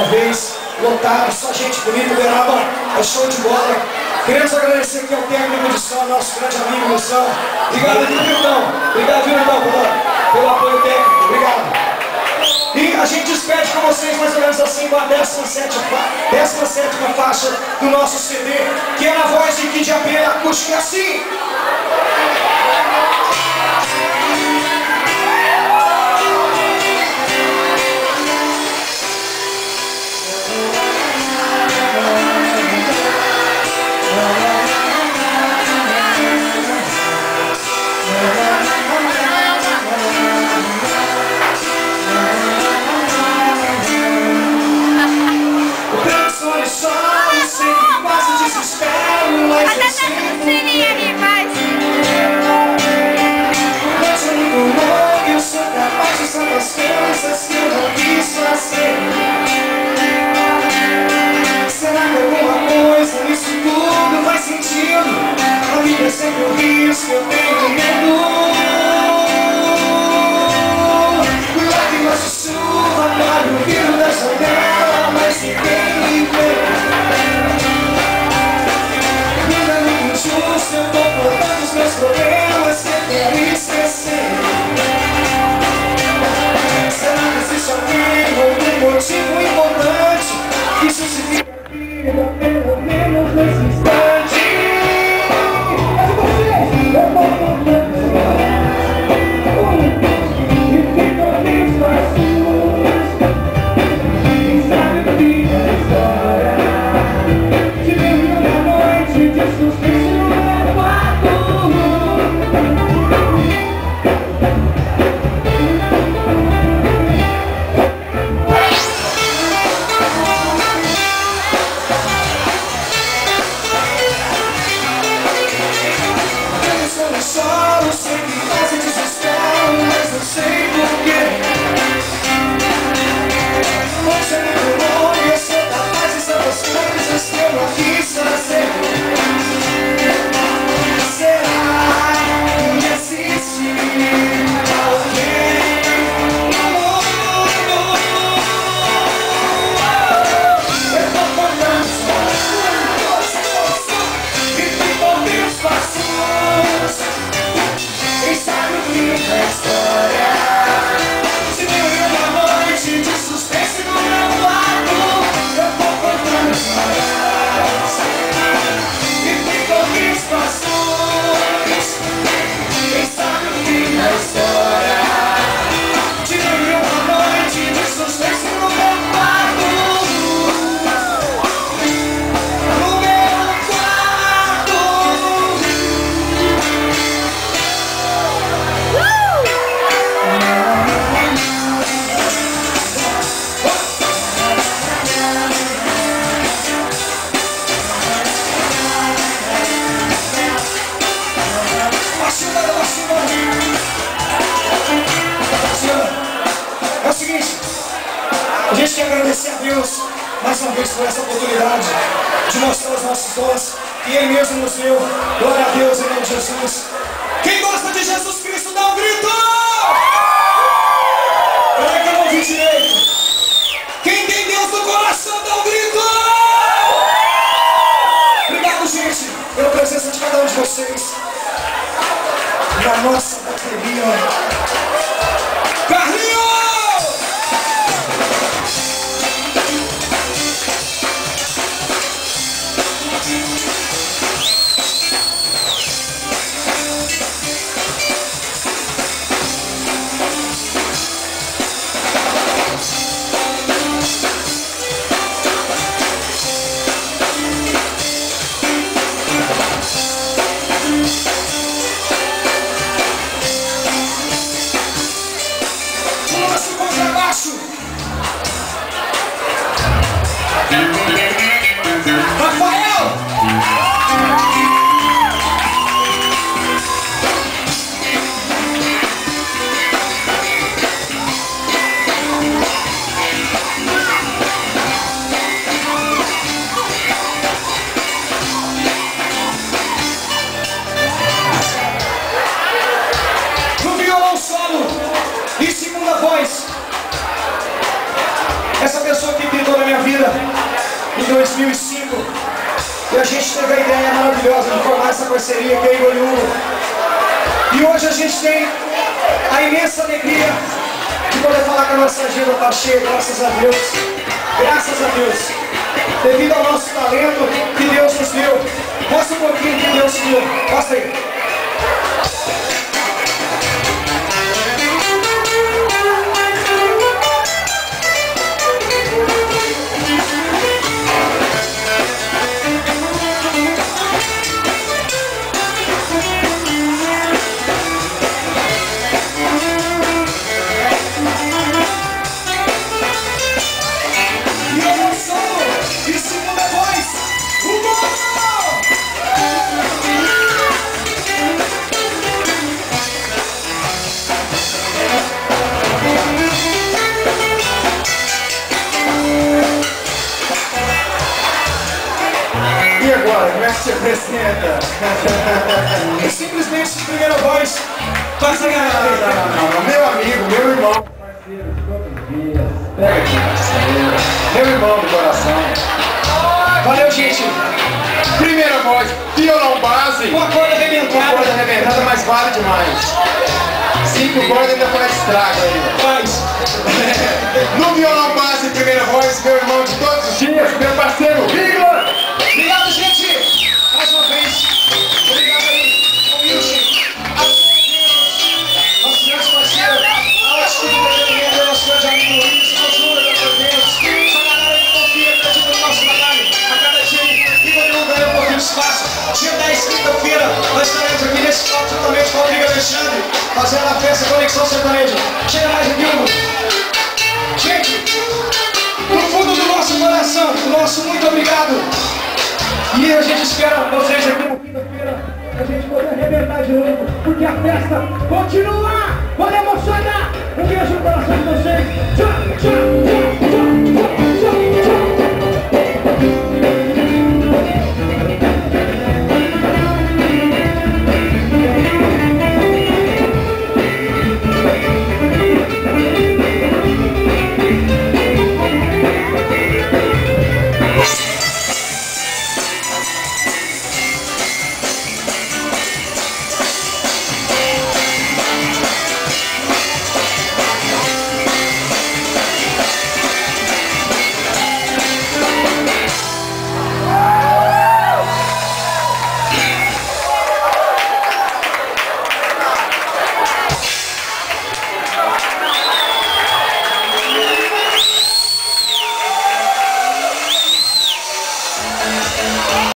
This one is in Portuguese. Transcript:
vez, lotado, só gente bonita, Uberaba, é show de bola. Queremos agradecer aqui ao técnico de som, nosso grande amigo do som. Obrigado, viu, Milton? Obrigado, viu, Milton, pelo apoio técnico. Obrigado. E a gente despede com vocês mais ou menos assim com a 17ª faixa do nosso CD, que é na voz de Kid Abelha, acústica assim. Sempre o risco, eu tenho medo. Lágrimas de chuva, molho o vidro da janela, mas se tem ver. Vida muito injusta, eu tô contando os meus problemas que eu quero esquecer. Será que existe alguém, algum motivo importante que justifica a vida, pelo menos nesse instante? A gente quer agradecer a Deus mais uma vez por essa oportunidade de mostrar os nossos dons que Ele mesmo nos deu. Glória a Deus em nome de Jesus. Quem gosta de Jesus Cristo dá um grito! Peraí que eu não ouvi direito. Quem tem Deus no coração dá um grito! Obrigado, gente, pela presença de cada um de vocês na nossa bateria. Essa pessoa que pintou na minha vida vida em 2005. E a gente teve a ideia maravilhosa de formar essa parceria que é Igor e Hugo. E hoje a gente tem a imensa alegria de poder falar que a nossa agenda está cheia, graças a Deus. Graças a Deus. Devido ao nosso talento que Deus nos deu. Mostra um pouquinho que Deus nos deu. Mostra aí. E agora, como é que se apresenta? E simplesmente a primeira voz passa a ganhar. Não, meu amigo, meu irmão, parceiro de todos os dias, pega aqui, parceiro, meu irmão do coração. Valeu, gente. Primeira voz, violão base, Com a corda arrebentada. corda arrebentada, mas vale demais. 5 cordas ainda faz estrago ainda. Faz. No violão base, primeira voz, meu irmão de todos os dias, meu parceiro, Igor. Obrigado, gente. Mais uma vez. Obrigado aí, ao Wilson, a todos nosso grande parceiro, ao Atitude do Entretenimento, nosso grande amigo Luiz, ao Júlio da Cortez, essa galera que confia, acredita no nosso trabalho. A cada dia, Igor e Hugo ganham um pouquinho de espaço. Dia 10, quinta-feira, nós estaremos aqui nesse palco juntamente com o Rodrigo Alexandre, fazendo a festa Conexão Sertaneja. Chega mais aqui, Hugo. Gente, no fundo do nosso coração, o nosso muito obrigado. E a gente espera vocês aqui na quinta-feira, a gente poder arrebentar de novo, porque a festa continua! Pode emocionar! Um beijo no coração de vocês! Tchau, tchau, tchau!